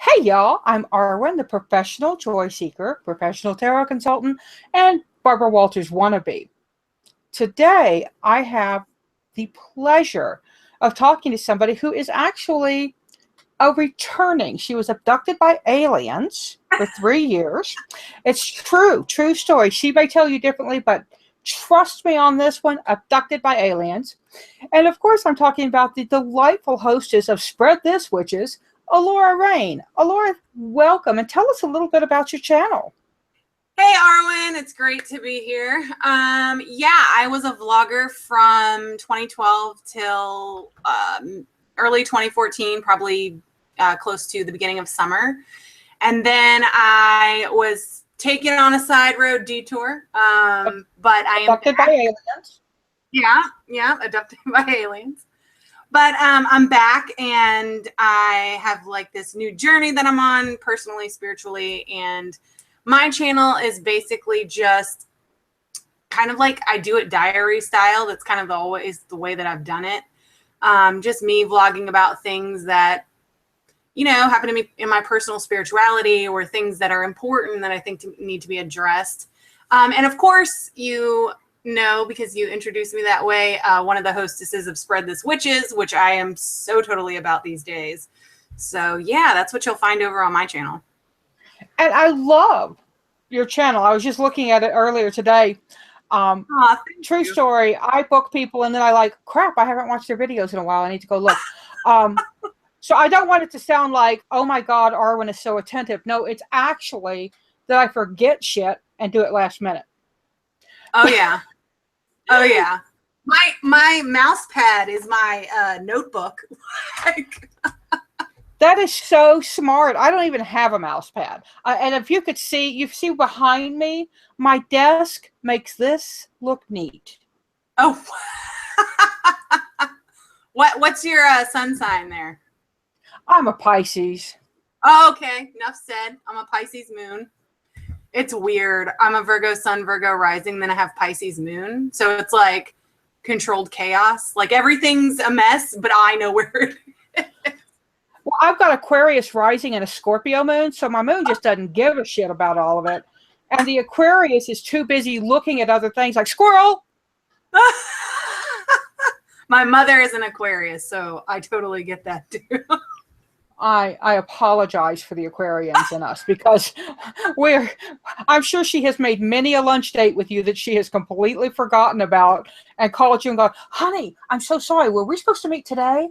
Hey y'all, I'm Arwen, the professional joy seeker, professional tarot consultant, and Barbara Walters wannabe. Today, I have the pleasure of talking to somebody who is actually a returning. She was abducted by aliens for 3 years. It's true story. She may tell you differently, but trust me on this one, abducted by aliens. And of course, I'm talking about the delightful hostess of Spread This Witches, Allorah Rayne. Allorah, welcome, and tell us a little bit about your channel. Hey Arwen, it's great to be here. Yeah, I was a vlogger from 2012 till early 2014, probably close to the beginning of summer. And then I was taken on a side road detour. But I am abducted by aliens. Yeah, abducted by aliens. But I'm back, and I have like this new journey that I'm on personally, spiritually, and my channel is basically just kind of like I do it diary style. That's kind of always the way that I've done it. Just me vlogging about things that, you know, happen to me in my personal spirituality, or things that are important that I think need to be addressed. And of course, you know, because you introduced me that way, one of the hostesses of Spread This Witches, which I am so totally about these days. So yeah, that's what you'll find over on my channel. And I love your channel. I was just looking at it earlier today. True story. I book people and then I like, crap, I haven't watched their videos in a while. I need to go look. So I don't want it to sound like, oh my God, Arwen is so attentive. No, it's actually that I forget shit and do it last minute. Oh yeah. Oh yeah. My mouse pad is my notebook. That is so smart. I don't even have a mouse pad. And if you could see, you see behind me, my desk makes this look neat. Oh. What's your sun sign there? I'm a Pisces. Oh, okay. Enough said. I'm a Pisces moon. It's weird. I'm a Virgo sun, Virgo rising, then I have Pisces moon. So it's like controlled chaos. Like everything's a mess, but I know where it is. Well, I've got Aquarius rising and a Scorpio moon, so my moon just doesn't give a shit about all of it. And the Aquarius is too busy looking at other things like squirrel. My mother is an Aquarius, so I totally get that too. I apologize for the Aquarians in us, because I'm sure she has made many a lunch date with you that she has completely forgotten about and called you and gone, honey, I'm so sorry. Were we supposed to meet today?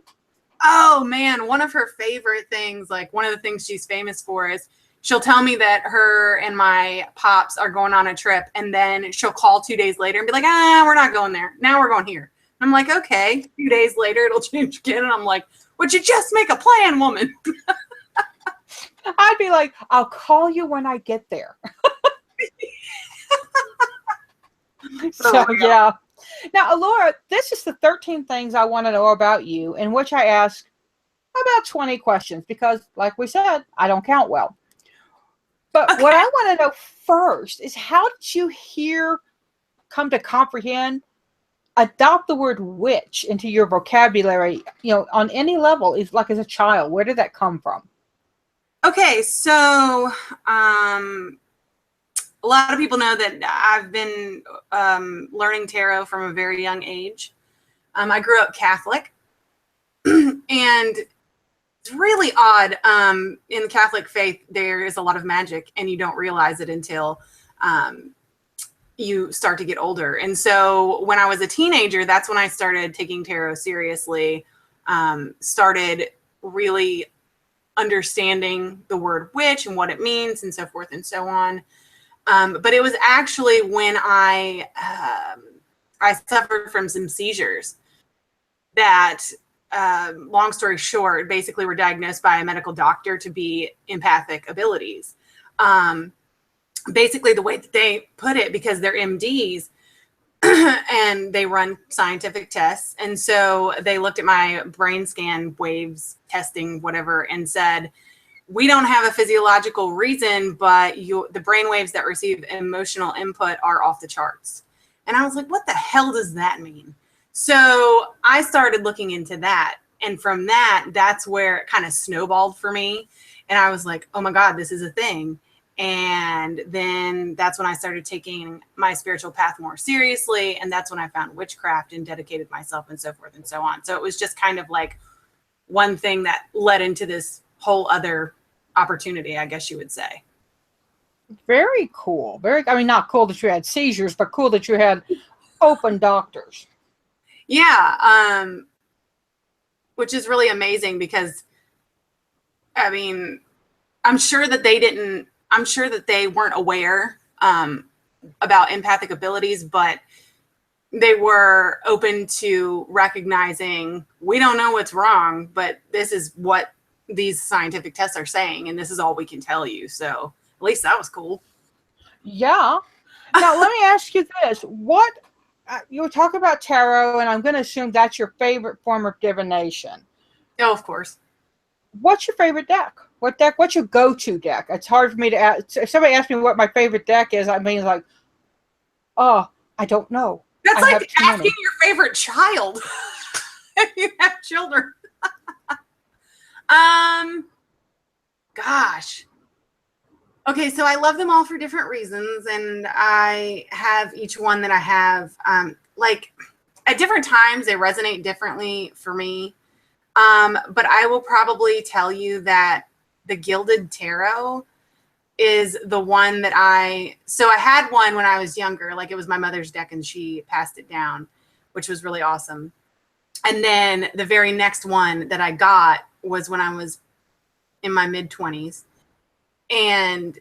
Oh man, one of her favorite things, like one of the things she's famous for, is she'll tell me that her and my pops are going on a trip, and then she'll call 2 days later and be like, we're not going there. Now we're going here. I'm like, okay. 2 days later, it'll change again. And I'm like, would you just make a plan, woman? I'd be like, I'll call you when I get there. So, yeah. Now, Allorah, this is the 13 things I want to know about you, in which I ask about 20 questions because, like we said, I don't count well. But okay, what I want to know first is, how did you come to comprehend, adopt the word witch into your vocabulary, you know, on any level, is like as a child? Where did that come from? Okay, so a lot of people know that I've been learning tarot from a very young age. I grew up Catholic, and it's really odd. In the Catholic faith, there is a lot of magic, and you don't realize it until you start to get older. And so when I was a teenager, that's when I started taking tarot seriously, started really understanding the word witch and what it means and so forth and so on. But it was actually when I suffered from some seizures that, long story short, basically were diagnosed by a medical doctor to be empathic abilities. Basically the way that they put it, because they're MDs and they run scientific tests. And so they looked at my brain scan waves testing, whatever, and said, we don't have a physiological reason, but the brain waves that receive emotional input are off the charts. And I was like, what the hell does that mean? So I started looking into that. And from that, that's where it kind of snowballed for me. And I was like, oh my God, this is a thing. And then that's when I started taking my spiritual path more seriously. And that's when I found witchcraft and dedicated myself and so forth and so on. So it was just kind of like one thing that led into this whole other opportunity, I guess you would say. Very cool. I mean, not cool that you had seizures, but cool that you had open doctors. Yeah. Which is really amazing because, I mean, I'm sure that they weren't aware about empathic abilities, but they were open to recognizing we don't know what's wrong, but this is what these scientific tests are saying, and this is all we can tell you. So at least that was cool. Yeah. Now, let me ask you this. What, you were talking about tarot, and I'm going to assume that's your favorite form of divination. Oh, of course. What's your favorite deck? What's your go-to deck? It's hard for me to ask. If somebody asks me what my favorite deck is, I mean, like, oh, I don't know. That's like asking your favorite child if you have children. Gosh. Okay, so I love them all for different reasons, and I have each one that I have. Like at different times, they resonate differently for me. But I will probably tell you that the Gilded Tarot is the one that I had one when I was younger, like it was my mother's deck and she passed it down, which was really awesome. And then the very next one that I got was when I was in my mid-20s, and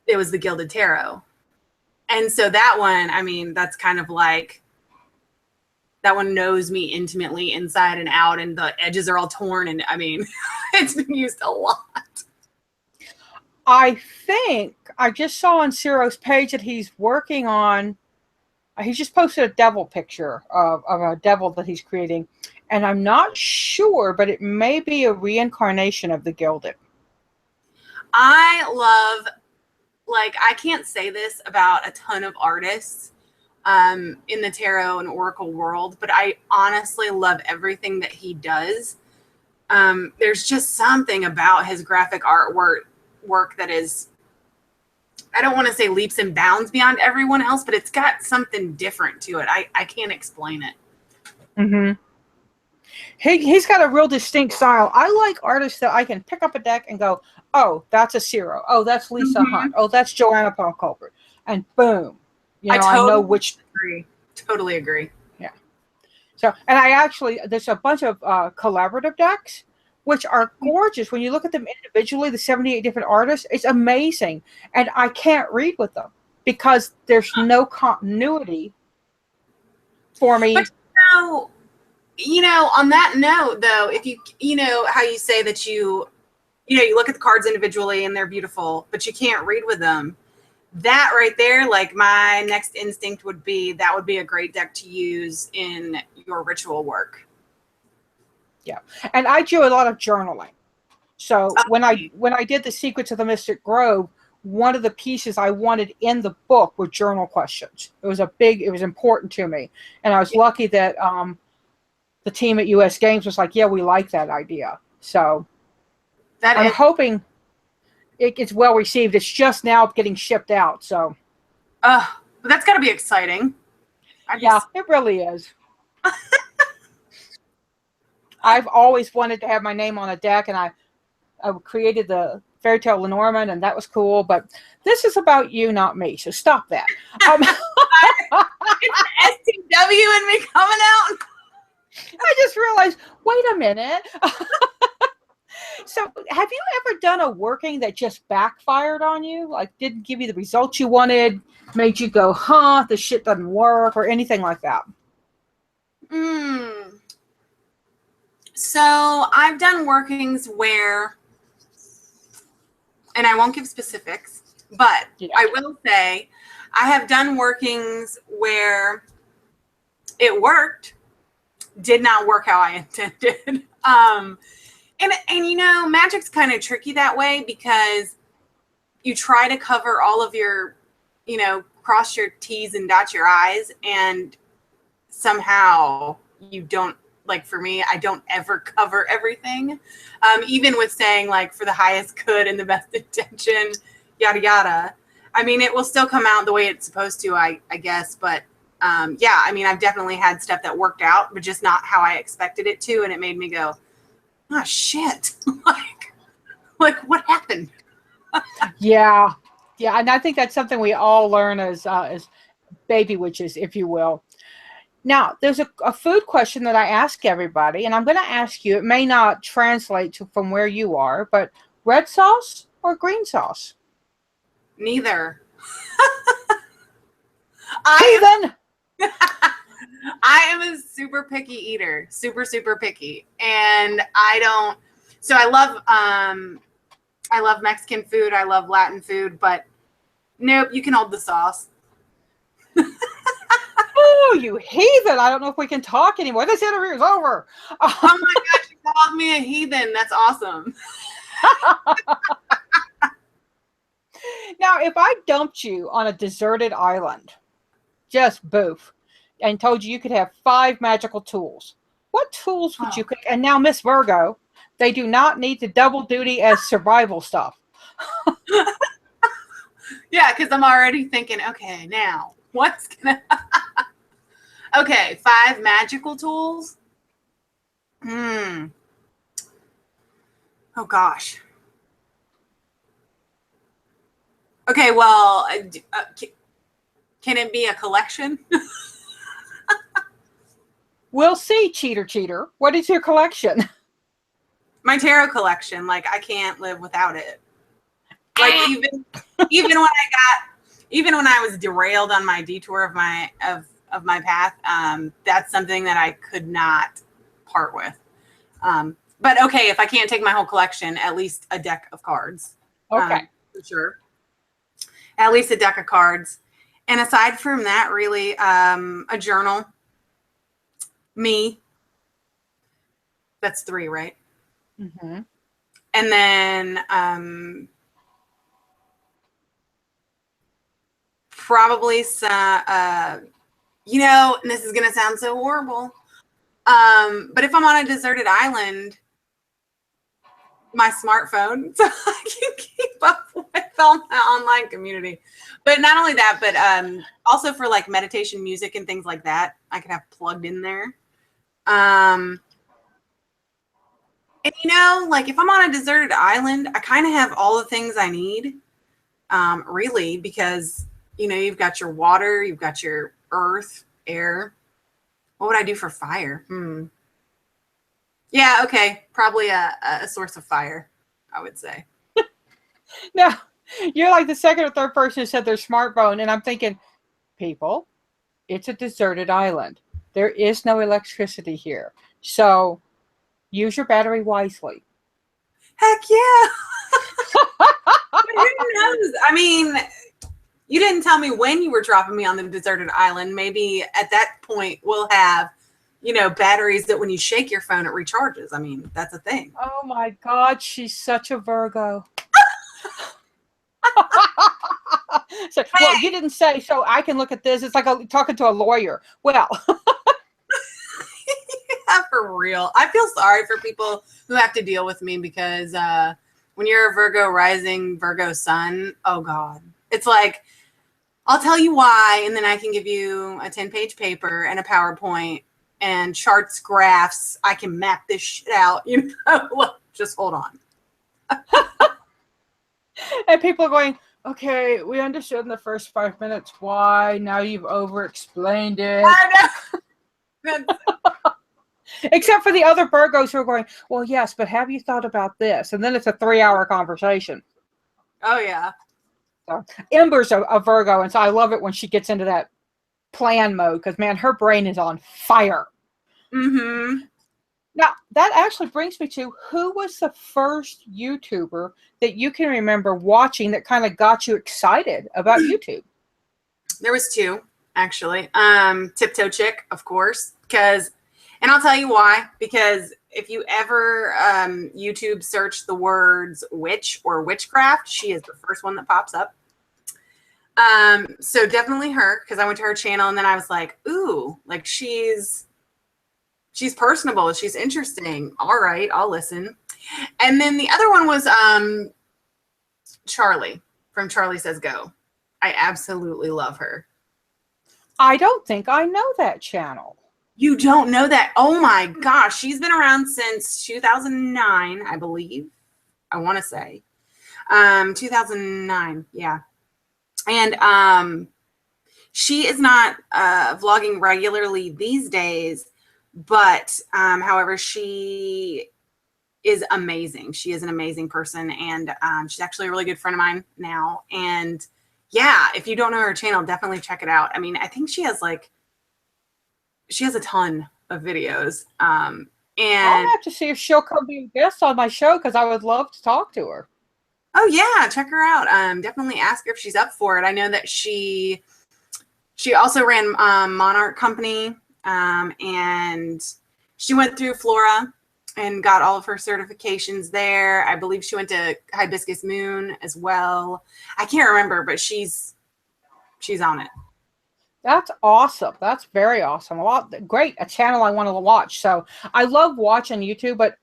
it was the Gilded Tarot. And so that one, I mean, that's kind of like, that one knows me intimately inside and out, and the edges are all torn. And I mean, it's been used a lot. I think I just saw on Ciro's page that he's working on, he just posted a devil picture of a devil that he's creating. And I'm not sure, but it may be a reincarnation of the Gilded. I love, like, I can't say this about a ton of artists in the tarot and oracle world, but I honestly love everything that he does. There's just something about his graphic artwork that is, I don't want to say leaps and bounds beyond everyone else, but it's got something different to it. I can't explain it. Mm-hmm. He's got a real distinct style. I like artists that I can pick up a deck and go, oh, that's a Ciro. Oh, that's Lisa Hunt. Oh, that's Joanna Paul Culbert. And boom. You know, I know which. Totally agree. Yeah. So, and I actually, there's a bunch of collaborative decks, which are gorgeous. When you look at them individually, the 78 different artists, it's amazing. And I can't read with them because there's no continuity for me. But you know, on that note, though, if you know how you say that you look at the cards individually and they're beautiful, but you can't read with them. That right there, like, my next instinct would be that would be a great deck to use in your ritual work. Yeah. And I do a lot of journaling. So when I did the Secrets of the Mystic Grove, one of the pieces I wanted in the book were journal questions. It was important to me. And I was lucky that the team at US Games was like, yeah, we like that idea. So I'm hoping it gets well received. It's just now getting shipped out. So but that's got to be exciting. Yeah, it really is. I've always wanted to have my name on a deck, and I created the Fairy Tale Lenormand, and that was cool. But this is about you, not me. So stop that. It's STW and me coming out. I just realized, wait a minute. So have you ever done a working that just backfired on you? Like, didn't give you the results you wanted, made you go, huh, this shit doesn't work, or anything like that? So I've done workings where, and I won't give specifics, but I will say I have done workings where it worked, did not work how I intended. And you know, magic's kind of tricky that way because you try to cover all of your, you know, cross your T's and dot your I's, and somehow you don't like for me, I don't ever cover everything. Even with saying like for the highest good and the best intention, yada, yada. I mean, it will still come out the way it's supposed to, I guess. But yeah, I mean, I've definitely had stuff that worked out, but just not how I expected it to. And it made me go, oh, shit. like what happened? Yeah. Yeah. And I think that's something we all learn as baby witches, if you will. Now, there's a food question that I ask everybody, and I'm going to ask you, it may not translate to from where you are, but red sauce or green sauce? Neither. Heathen! I am a super picky eater, super, super picky. And so I love Mexican food. I love Latin food, but nope, you can hold the sauce. Oh, you heathen. I don't know if we can talk anymore. This interview is over. Oh my gosh, you called me a heathen. That's awesome. Now, if I dumped you on a deserted island, just boof, and told you could have 5 magical tools, what tools would you pick? And now, Miss Virgo, they do not need to double duty as survival stuff. Yeah, because I'm already thinking, okay, now, what's going to... Okay, 5 magical tools. Oh, gosh. Okay, well, can it be a collection? We'll see, cheater. What is your collection? My tarot collection. Like, I can't live without it. Like, even when I was derailed on my detour of my path, that's something that I could not part with. But okay, if I can't take my whole collection, at least a deck of cards. Okay. For sure. At least a deck of cards. And aside from that, really, a journal. Me. That's 3, right? Mm-hmm. And then probably some, and this is going to sound so horrible. But if I'm on a deserted island, my smartphone, so I can keep up with all my online community. But not only that, but also for like meditation music and things like that, I could have plugged in there. And like if I'm on a deserted island, I kind of have all the things I need, really, because, you've got your water, you've got your earth, air. What would I do for fire? Yeah, okay. Probably a source of fire, I would say. Now, you're like the second or third person who said their smartphone, and I'm thinking, people, it's a deserted island. There is no electricity here. So use your battery wisely. Heck yeah. Who knows? I mean, you didn't tell me when you were dropping me on the deserted island. Maybe at that point we'll have, batteries that when you shake your phone, it recharges. I mean, that's a thing. Oh my God, she's such a Virgo. So, well, you didn't say, so I can look at this. It's like talking to a lawyer. Well. Yeah, for real. I feel sorry for people who have to deal with me because when you're a Virgo rising, Virgo sun, oh God. It's like, I'll tell you why, and then I can give you a 10-page paper and a PowerPoint and charts, graphs. I can map this shit out. Just hold on. And people are going, okay, we understood in the first 5 minutes why. Now you've over-explained it. I know. Except for the other Virgos who are going, well, yes, but have you thought about this? And then it's a 3-hour conversation. Oh, yeah. So, Ember's a Virgo, and so I love it when she gets into that plan mode because, man, her brain is on fire. Mm-hmm. Now, that actually brings me to, who was the first YouTuber that you can remember watching that kind of got you excited about YouTube? There was 2, actually. Tiptoe Chick, of course, and I'll tell you why, because if you ever YouTube search the words witch or witchcraft, she is the first one that pops up. So definitely her, because I went to her channel and then I was like, ooh, like she's she's personable. She's interesting. All right, I'll listen. And then the other one was Charlie from Charlie Says Go. I absolutely love her. I don't think I know that channel. You don't know that? Oh my gosh. She's been around since 2009, I believe. I want to say. 2009. Yeah. And she is not vlogging regularly these days, but however, she is amazing. She is an amazing person, and she's actually a really good friend of mine now. And yeah, if you don't know her channel, definitely check it out. I mean, I think she has a ton of videos. And I'll have to see if she'll come be a guest on my show, because I would love to talk to her. Oh yeah, check her out. Definitely ask her if she's up for it. I know that she also ran Monarch Company, and she went through Flora and got all of her certifications there. I believe she went to Hibiscus Moon as well. I can't remember, but she's on it. That's awesome. That's very awesome. A channel I want to watch. So I love watching YouTube, but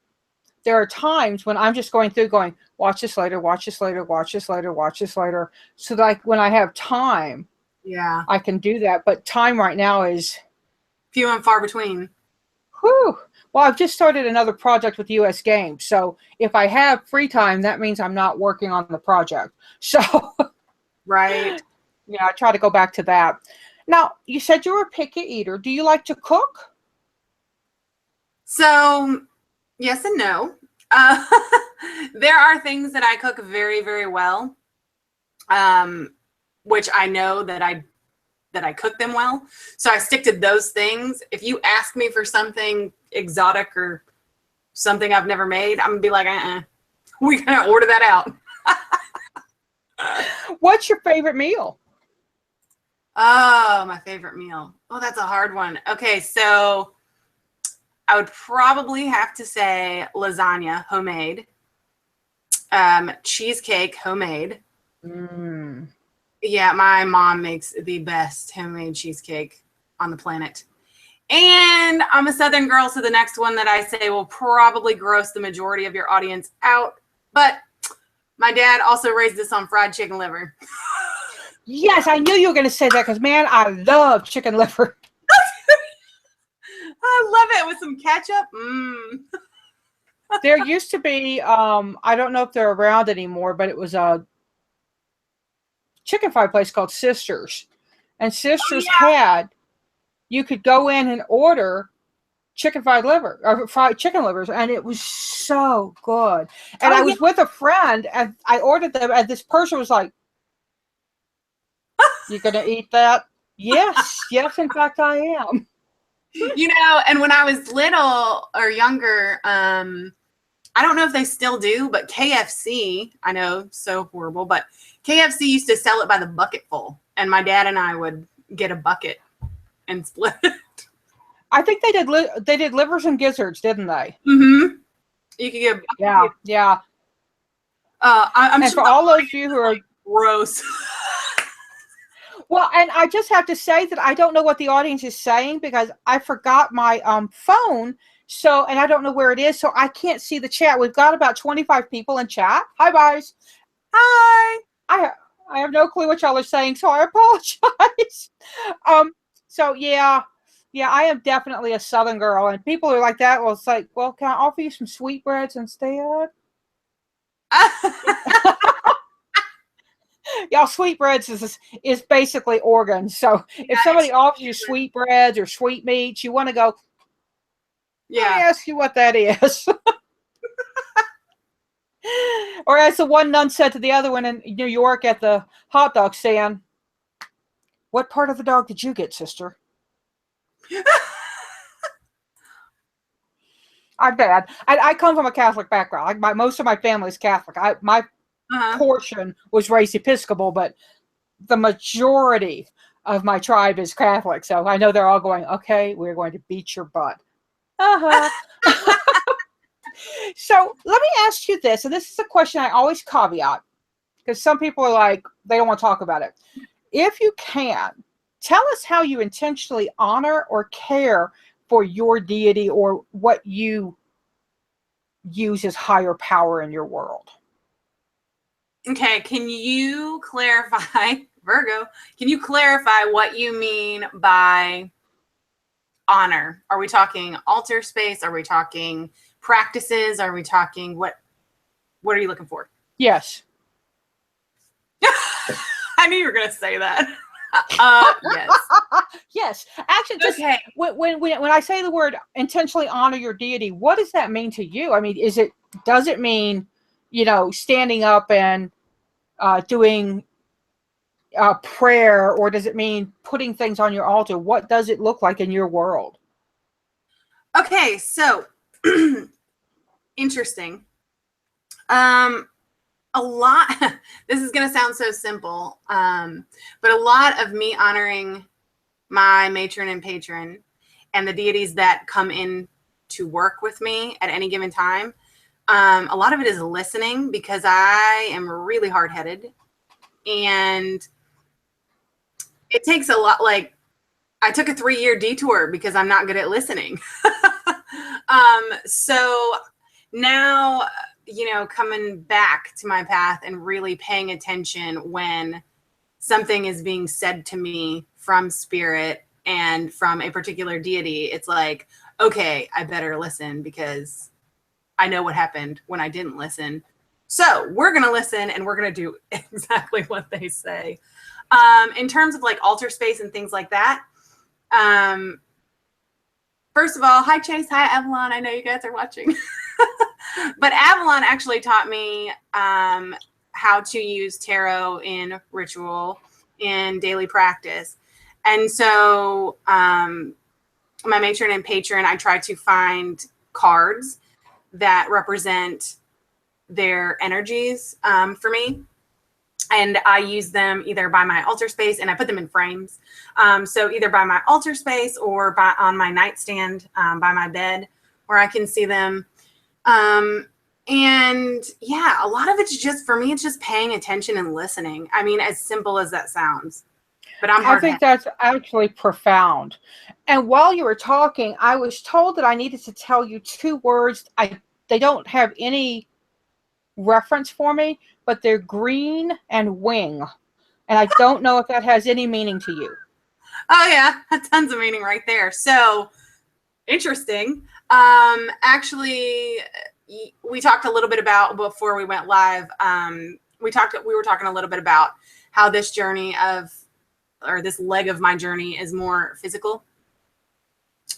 there are times when I'm just going through going, watch this later, watch this later, watch this later, watch this later. So like when I have time, yeah, I can do that. But time right now is few and far between. Whew. Well, I've just started another project with US Games. So if I have free time, that means I'm not working on the project. So right. Yeah, I try to go back to that. Now, you said you were a picky eater. Do you like to cook? So, yes and no. There are things that I cook very, very well, which I know that I cook them well. So I stick to those things. If you ask me for something exotic or something I've never made, I'm gonna be like, we're gonna order that out. What's your favorite meal? Oh, my favorite meal. Oh, that's a hard one. Okay, so I would probably have to say lasagna, homemade. Cheesecake, homemade. Yeah, my mom makes the best homemade cheesecake on the planet. And I'm a Southern girl, so the next one that I say will probably gross the majority of your audience out. But my dad also raised us on fried chicken liver. Yes, I knew you were going to say that because, man, I love chicken liver. I love it with some ketchup. There used to be, I don't know if they're around anymore, but it was a chicken fried place called Sisters. And Sisters had, you could go in and order chicken fried liver, or fried chicken livers, and it was so good. And I was with a friend, and I ordered them, and this person was like, "You gonna eat that?" Yes, yes, in fact, I am. You know, and when I was little or younger, I don't know if they still do, but KFC, I know, so horrible, but KFC used to sell it by the bucketful, and my dad and I would get a bucket and split it. I think they did livers and gizzards, didn't they? Mm-hmm. You could get a bucket. Yeah. I'm and sure for all those of you who are gross. Well, and I just have to say that I don't know what the audience is saying because I forgot my phone. So, and I don't know where it is, so I can't see the chat. We've got about 25 people in chat. Hi, guys. Hi. I have no clue what y'all are saying, so I apologize. So yeah, I am definitely a Southern girl, and people are like that. Well, it's like, well, can I offer you some sweetbreads instead? Y'all, sweetbreads is basically organs. So if somebody offers you sweetbreads or sweetmeats, you want to go, let me ask you what that is. Or as the one nun said to the other one in New York at the hot dog stand, what part of the dog did you get, sister? I'm bad. I come from a Catholic background. Like most of my family is Catholic. My portion was raised Episcopal, but the majority of my tribe is Catholic. So I know they're all going, okay, we're going to beat your butt. So let me ask you this, and this is a question I always caveat, because some people are like, they don't want to talk about it. If you can, tell us how you intentionally honor or care for your deity or what you use as higher power in your world. Okay, can you clarify, Virgo, can you clarify what you mean by honor? Are we talking altar space? Are we talking practices? Are we talking what are you looking for? Yes. I knew you were going to say that. Yes. Yes. Actually, just okay. When I say the word intentionally honor your deity, what does that mean to you? I mean, does it mean, standing up and doing prayer, or does it mean putting things on your altar? What does it look like in your world? Okay, so interesting. A lot, this is going to sound so simple, but a lot of me honoring my matron and patron and the deities that come in to work with me at any given time, a lot of it is listening, because I am really hard-headed, and it takes a lot. Like, I took a 3-year detour because I'm not good at listening. So now, coming back to my path and really paying attention when something is being said to me from spirit and from a particular deity, it's like, okay, I better listen, because I know what happened when I didn't listen. So we're going to listen, and we're going to do exactly what they say. In terms of like altar space and things like that, first of all, hi Chase, hi Avalon. I know you guys are watching. But Avalon actually taught me how to use tarot in ritual, in daily practice. And so my matron and patron, I try to find cards that represent their energies for me. And I use them either by my altar space, and I put them in frames. So either by my altar space or on my nightstand by my bed, where I can see them. And yeah, a lot of it's just, for me, it's just paying attention and listening. I mean, as simple as that sounds. But I think that's actually profound. And while you were talking, I was told that I needed to tell you 2 words. They don't have any reference for me, but they're green and wing. And I don't know if that has any meaning to you. Oh yeah, tons of meaning right there. So interesting. Actually, we talked a little bit about, before we went live, we were talking a little bit about how this journey or this leg of my journey is more physical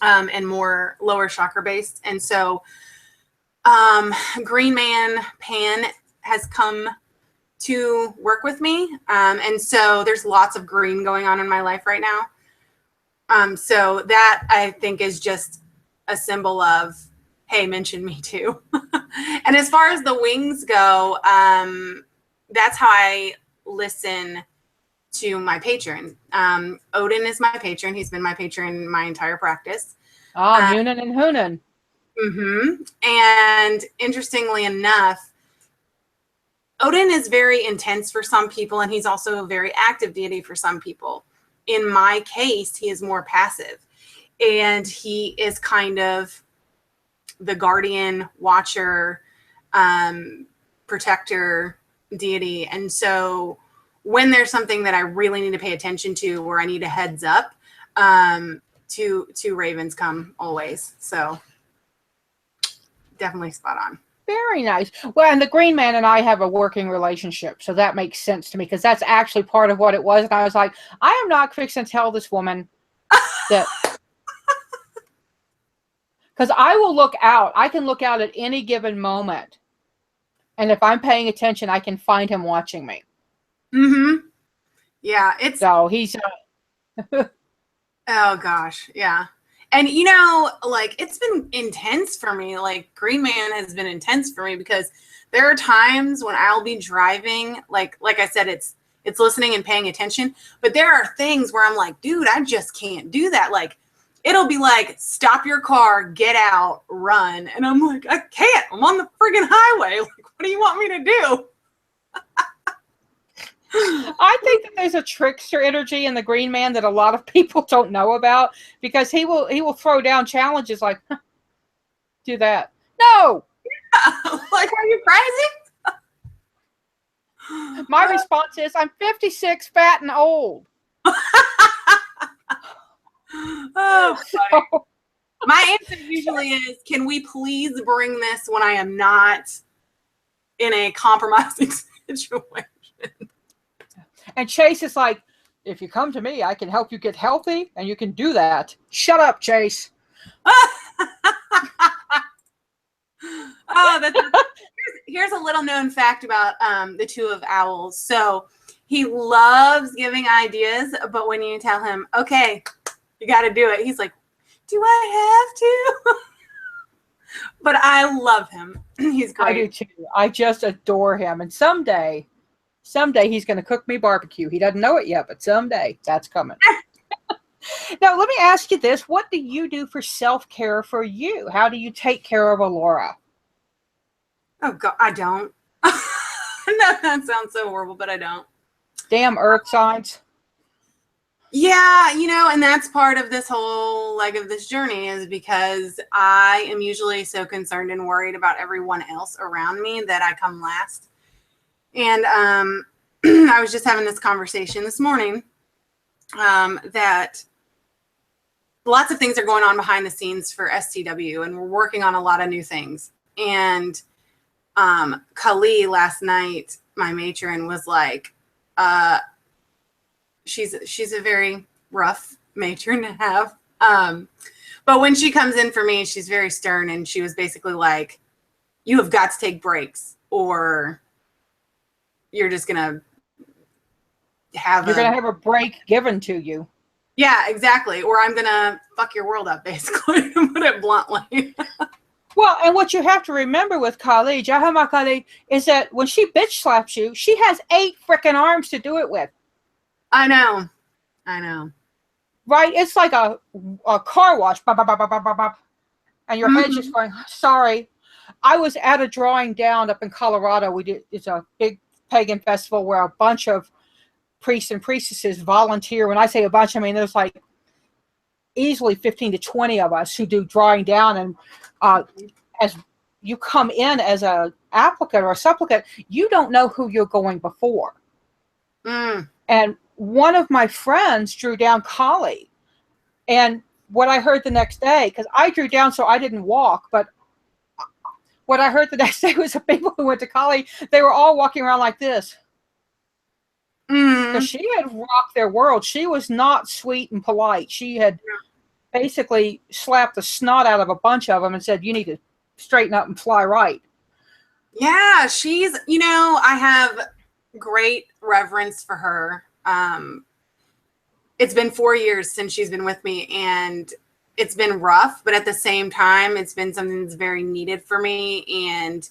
and more lower chakra based. And so Green Man Pan has come to work with me. And so there's lots of green going on in my life right now. So that, I think, is just a symbol of, hey, mention me too. And as far as the wings go, that's how I listen to my patron. Odin is my patron. He's been my patron my entire practice. Munin and Hunin. Mm-hmm. And interestingly enough, Odin is very intense for some people, and he's also a very active deity for some people. In my case, he is more passive, and he is kind of the guardian, watcher, protector deity. And so when there's something that I really need to pay attention to, where I need a heads up, two ravens come always. So definitely spot on. Very nice. Well, and the Green Man and I have a working relationship, so that makes sense to me, because that's actually part of what it was. And I was like, I am not fixing to tell this woman that, because I will look out. I can look out at any given moment, and if I'm paying attention, I can find him watching me. Mm-hmm. Yeah, so he's. Oh gosh, yeah. And like, it's been intense for me. Like, Green Man has been intense for me, because there are times when I'll be driving, like I said, it's listening and paying attention. But there are things where I'm like, dude, I just can't do that. Like, it'll be like, stop your car, get out, run. And I'm like, I can't. I'm on the friggin' highway. Like, what do you want me to do? I think that there's a trickster energy in the Green Man that a lot of people don't know about, because he will throw down challenges like, do that. No. Like, are you crazy? My response is, I'm 56, fat, and old. Oh, so, my answer usually is, can we please bring this when I am not in a compromising situation? And Chase is like, if you come to me, I can help you get healthy, and you can do that. Shut up, Chase. Oh, here's a little known fact about the two of owls. So he loves giving ideas, but when you tell him, okay, you got to do it, he's like, do I have to? But I love him. He's great. I do too. I just adore him. And someday he's going to cook me barbecue. He doesn't know it yet, but someday that's coming. Now, let me ask you this. What do you do for self-care for you? How do you take care of Allorah? Oh, God, I don't. No, that sounds so horrible, but I don't. Damn earth signs. Yeah, and that's part of this whole leg of this journey, is because I am usually so concerned and worried about everyone else around me that I come last. And I was just having this conversation this morning that lots of things are going on behind the scenes for STW, and we're working on a lot of new things. And Kali last night, my matron, was like, she's a very rough matron to have. But when she comes in for me, she's very stern, and she was basically like, you have got to take breaks, or you're just gonna have a break given to you. Yeah, exactly. Or I'm gonna fuck your world up, basically, to put it bluntly. Well, and what you have to remember with Kali, Jahama Kali, is that when she bitch slaps you, she has 8 freaking arms to do it with. I know. Right? It's like a car wash. Bop, bop, bop, bop, bop, bop, and your head's just going, sorry. I was at a drawing down up in Colorado. It's a big pagan festival where a bunch of priests and priestesses volunteer. When I say a bunch, I mean there's like easily 15 to 20 of us who do drawing down. And as you come in as a applicant or a supplicant, you don't know who you're going before. And one of my friends drew down Kali. And what I heard the next day, because I drew down so I didn't walk, but what I heard the next day was the people who went to Kali, they were all walking around like this. Because she had rocked their world. She was not sweet and polite. She had basically slapped the snot out of a bunch of them and said, you need to straighten up and fly right. Yeah, she's, I have great reverence for her. It's been 4 years since she's been with me, and it's been rough, but at the same time, it's been something that's very needed for me. And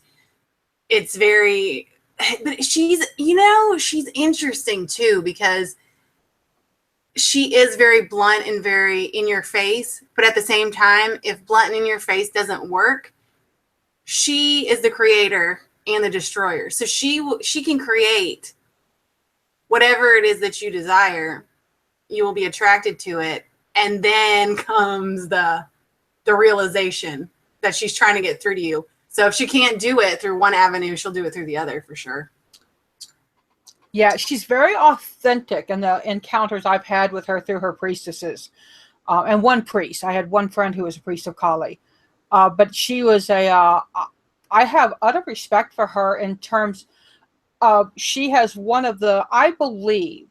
it's very, but she's interesting too, because she is very blunt and very in your face. But at the same time, if blunt and in your face doesn't work, she is the creator and the destroyer. So she can create whatever it is that you desire. You will be attracted to it. And then comes the realization that she's trying to get through to you. So if she can't do it through one avenue, she'll do it through the other for sure. Yeah, she's very authentic in the encounters I've had with her through her priestesses. And one priest. I had one friend who was a priest of Kali. But she was I have utter respect for her in terms of, she has one of the, I believe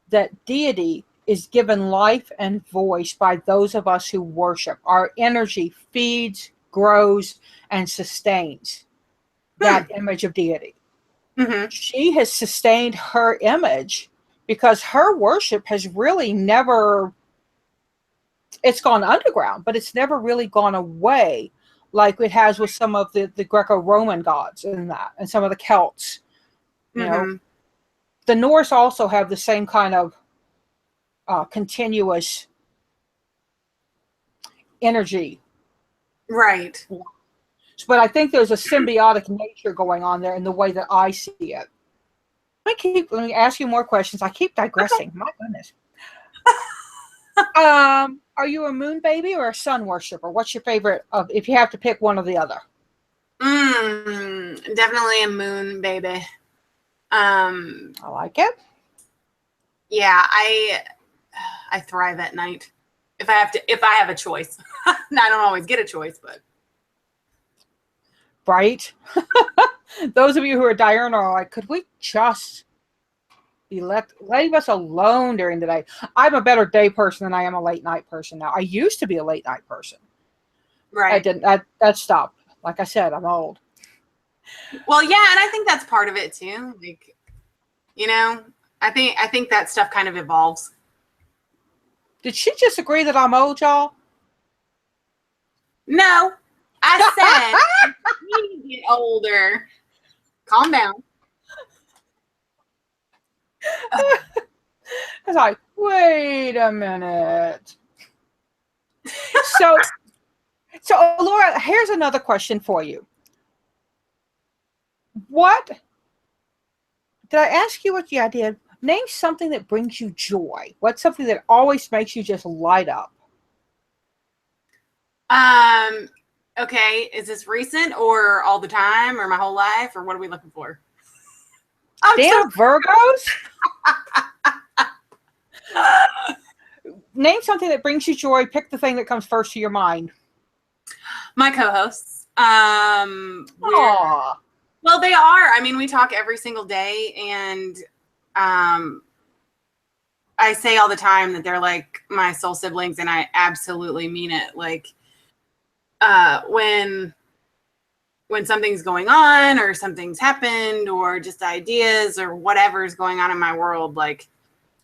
that deity is given life and voice by those of us who worship. Our energy feeds, grows, and sustains that image of deity. She has sustained her image because her worship has really never, it's gone underground, but it's never really gone away like it has with some of the Greco-Roman gods and some of the Celts. You know, the Norse also have the same kind of continuous energy. Right. But I think there's a symbiotic nature going on there in the way that I see it. let me ask you more questions. I keep digressing. Okay. My goodness. Are you a moon baby or a sun worshiper? What's your favorite of if you have to pick one or the other? Definitely a moon baby. I like it. Yeah, I thrive at night. If I have a choice. I don't always get a choice, but Right? Those of you who are diurnal are like, could we just be letting us alone during the day? I'm a better day person than I am a late night person now. I used to be a late night person. I right. didn't. That stopped. Like I said, I'm old. Well, yeah, and I think that's part of it too. Like, I think that stuff kind of evolves. Did she just agree that I'm old, y'all? No, I said you need to get older. Calm down. I was like, wait a minute. So, Allorah, here's another question for you. What did I ask you? What I did? Name something that brings you joy. What's something that always makes you just light up? Okay. Is this recent or all the time or my whole life or what are we looking for? Damn Virgos. Name something that brings you joy. Pick the thing that comes first to your mind. My co-hosts. Aww. Well, they are. I mean, we talk every single day, and I say all the time that they're like my soul siblings, and I absolutely mean it. Like, when something's going on or something's happened or just ideas or whatever's going on in my world, like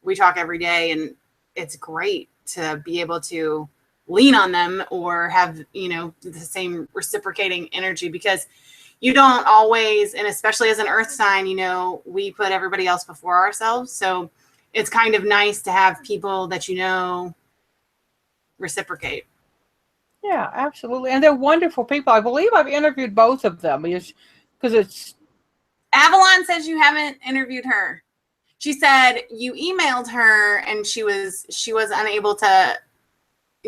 we talk every day, and it's great to be able to lean on them or have, the same reciprocating energy, because you don't always, and especially as an earth sign, we put everybody else before ourselves. So it's kind of nice to have people that, reciprocate. Yeah, absolutely. And they're wonderful people. I believe I've interviewed both of them because it's... Avalon says you haven't interviewed her. She said you emailed her and she was unable to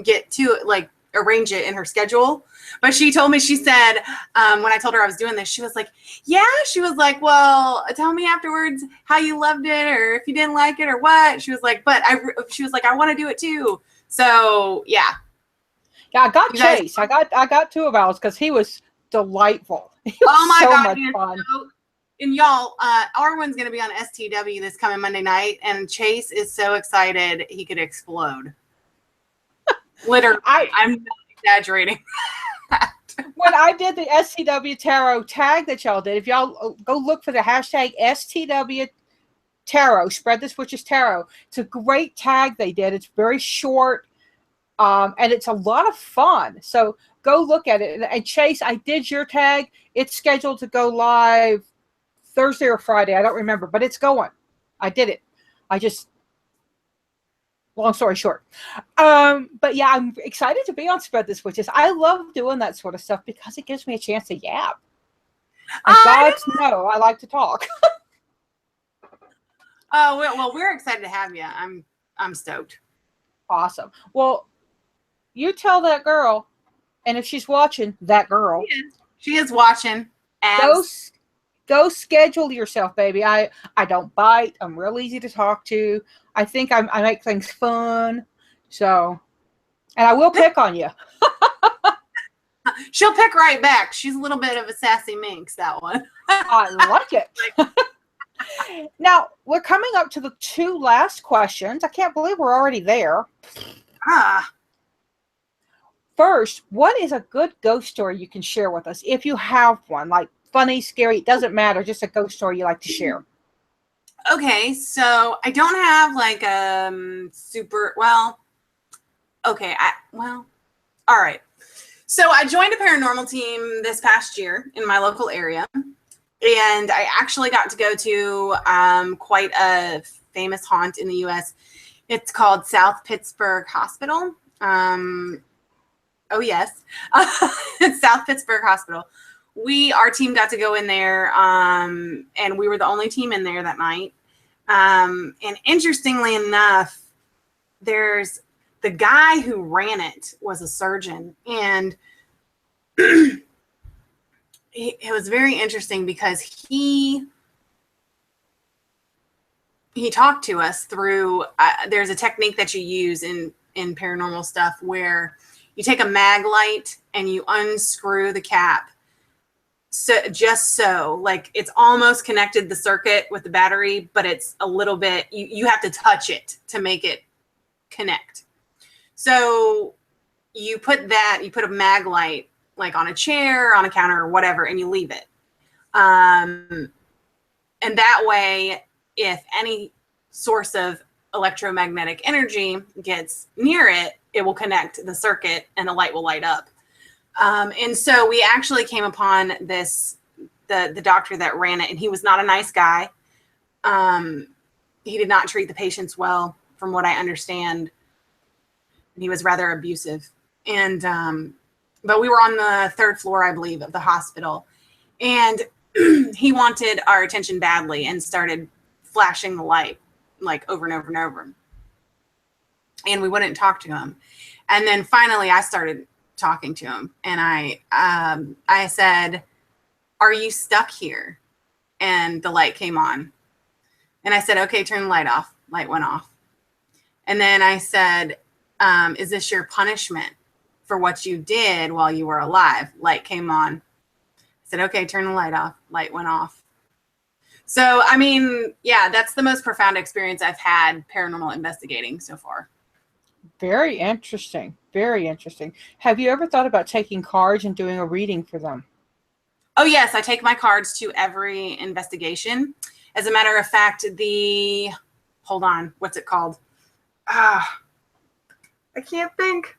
get to it, like arrange it in her schedule. But she told me, she said, when I told her I was doing this, she was like, yeah, she was like, well, tell me afterwards how you loved it or if you didn't like it or what. She was like, she was like, I want to do it too. So yeah. Yeah, I got Chase. I got two of ours because he was delightful. He was oh my so God, much fun. And y'all, Arwen's going to be on STW this coming Monday night, and Chase is so excited he could explode. Literally, I'm not exaggerating. When I did the STW Tarot tag that y'all did, if y'all go look for the hashtag STW Tarot, Spread the Switches Tarot. It's a great tag they did. It's very short, and it's a lot of fun. So go look at it. And Chase, I did your tag. It's scheduled to go live Thursday or Friday. I don't remember, but it's going. I did it. Long story short. But yeah, I'm excited to be on Spread the Switches. I love doing that sort of stuff because it gives me a chance to yap. And gods know I like to talk. Oh, well, we're excited to have you. I'm stoked. Awesome. Well, you tell that girl, and if she's watching, that girl. She is watching. Go schedule yourself, baby. I don't bite. I'm real easy to talk to. I think I make things fun. So, and I will pick on you. She'll pick right back. She's a little bit of a sassy minx, that one. I like it. Now, we're coming up to the two last questions. I can't believe we're already there. First, what is a good ghost story you can share with us if you have one? Like funny, scary, it doesn't matter. Just a ghost story you like to share. Okay, so I don't have like super, well, okay, all right. So I joined a paranormal team this past year in my local area, and I actually got to go to quite a famous haunt in the U.S. It's called South Pittsburgh Hospital. Oh, yes. It's South Pittsburgh Hospital, our team got to go in there, and we were the only team in there that night. And interestingly enough, there's the guy who ran it was a surgeon, and it was very interesting because he talked to us through, there's a technique that you use in paranormal stuff where you take a mag light and you unscrew the cap. So just so like it's almost connected the circuit with the battery, but it's a little bit, you have to touch it to make it connect. So you put a mag light like on a chair, on a counter or whatever, and you leave it. And that way, if any source of electromagnetic energy gets near it, it will connect the circuit and the light will light up. And so we actually came upon the doctor that ran it, and he was not a nice guy. He did not treat the patients well, from what I understand. He was rather abusive. And, but we were on the 3rd floor, I believe, of the hospital. And he wanted our attention badly and started flashing the light like over and over and over. And we wouldn't talk to him. And then finally I started talking to him, and I said, "Are you stuck here?" And the light came on. And I said, "Okay, turn the light off." Light went off. And then I said, "Is this your punishment for what you did while you were alive?" Light came on. I said, "Okay, turn the light off." Light went off. So, I mean, yeah, that's the most profound experience I've had paranormal investigating so far. Very interesting. Very interesting. Have you ever thought about taking cards and doing a reading for them? Oh, yes. I take my cards to every investigation. As a matter of fact, hold on, what's it called? I can't think.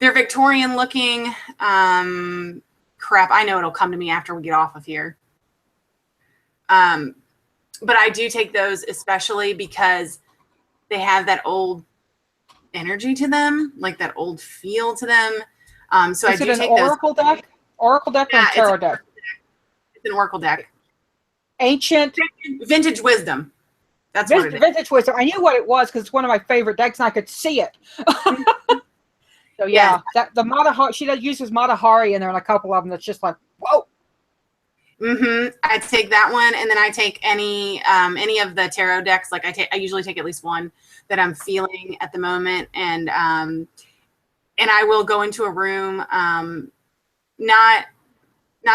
They're Victorian looking. Crap. I know it'll come to me after we get off of here. But I do take those especially because they have that old energy to them, like that old feel to them. So I do take those. Is it an oracle deck? Oracle deck or a tarot deck? It's an oracle deck. Ancient. Vintage wisdom. That's what it is. Vintage wisdom. I knew what it was because it's one of my favorite decks and I could see it. So yeah, the Matahari, she uses Matahari in there and a couple of them that's just like, whoa. I take that one, and then I take any of the tarot decks. Like I usually take at least one that I'm feeling at the moment, and I will go into a room. Not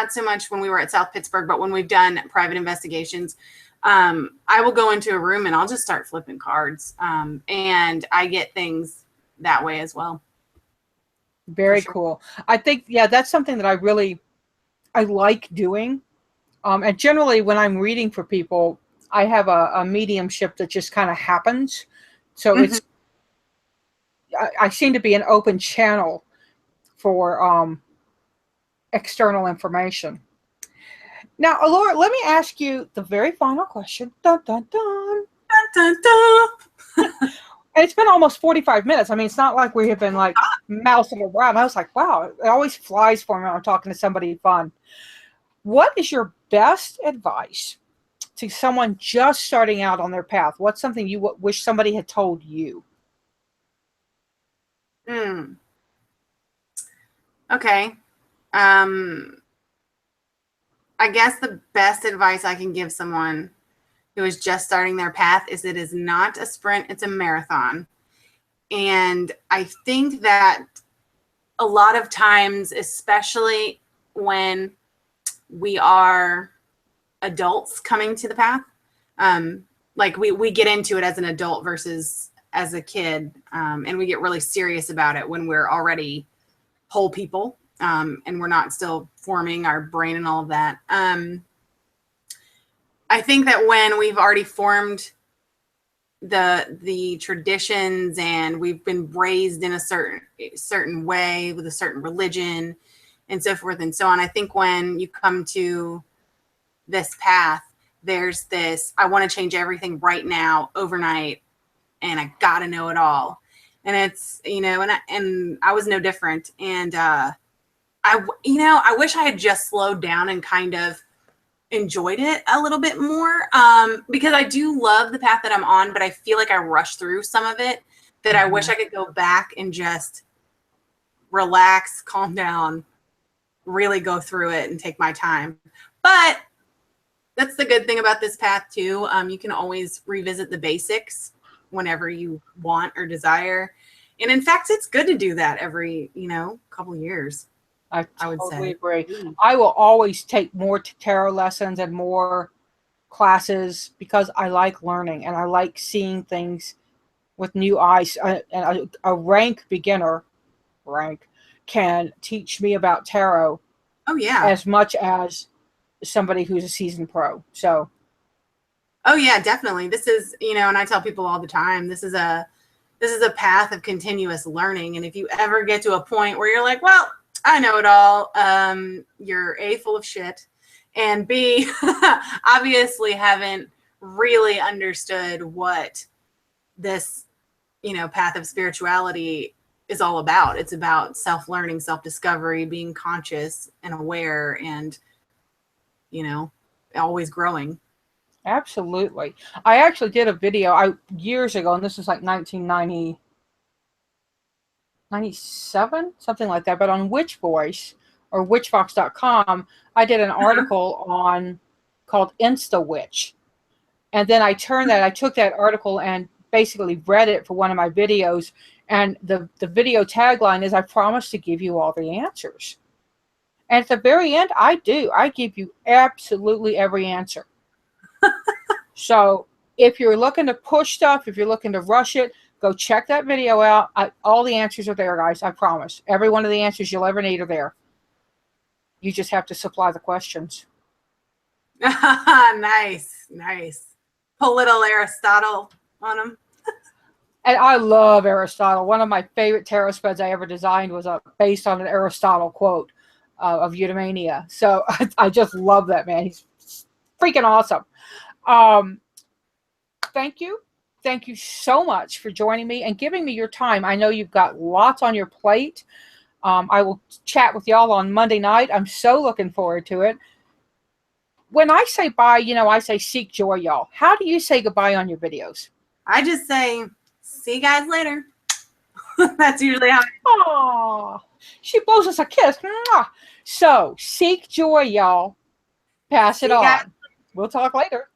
so much when we were at South Pittsburgh, but when we've done private investigations, I will go into a room and I'll just start flipping cards, and I get things that way as well. Very cool. I think that's something that I like doing. And generally when I'm reading for people, I have a mediumship that just kind of happens. So I seem to be an open channel for external information. Now, Allorah, let me ask you the very final question. Dun, dun, dun. Dun, dun, dun. And it's been almost 45 minutes. I mean, it's not like we have been like mousing around. I was like, wow, it always flies for me when I'm talking to somebody fun. What is your best advice to someone just starting out on their path? What's something you wish somebody had told you? Okay. I guess the best advice I can give someone who is just starting their path is it is not a sprint, it's a marathon. And I think that a lot of times, especially when we are adults coming to the path, like we get into it as an adult versus as a kid, and we get really serious about it when we're already whole people, and we're not still forming our brain and all of that. I think that when we've already formed the traditions and we've been raised in a certain way with a certain religion and so forth and so on, I think when you come to this path, there's this, I want to change everything right now, overnight, and I got to know it all. And it's, and I was no different. And I wish I had just slowed down and kind of enjoyed it a little bit more, because I do love the path that I'm on, but I feel like I rushed through some of it that I wish I could go back and just relax, calm down, really go through it and take my time. But that's the good thing about this path too. You can always revisit the basics whenever you want or desire. And in fact, it's good to do that every, couple years. I would totally say. agree. I will always take more tarot lessons and more classes because I like learning and I like seeing things with new eyes. And a rank beginner can teach me about tarot Oh yeah. as much as somebody who's a seasoned pro. So oh yeah, definitely. This is, and I tell people all the time, this is a path of continuous learning. And if you ever get to a point where you're like, well, I know it all, you're A, full of shit, and B, obviously haven't really understood what this, path of spirituality is all about. It's about self-learning, self-discovery, being conscious and aware, and always growing. absolutely. I actually did a video years ago, and this is like 1997, something like that, but on Witch Voice or witchfox.com, I did an article called Insta Witch. And then I took that article and basically read it for one of my videos. And the video tagline is, I promise to give you all the answers. And at the very end, I do. I give you absolutely every answer. So if you're looking to push stuff, if you're looking to rush it, go check that video out. All the answers are there, guys. I promise. Every one of the answers you'll ever need are there. You just have to supply the questions. Nice. Put a little Aristotle on them. And I love Aristotle. One of my favorite tarot spreads I ever designed was based on an Aristotle quote of Eudaimonia. So I just love that, man. He's freaking awesome. Thank you. Thank you so much for joining me and giving me your time. I know you've got lots on your plate. I will chat with y'all on Monday night. I'm so looking forward to it. When I say bye, I say seek joy, y'all. How do you say goodbye on your videos? I just say, see you guys later. That's usually how. Oh, she blows us a kiss. So, seek joy, y'all. Pass it on. We'll talk later.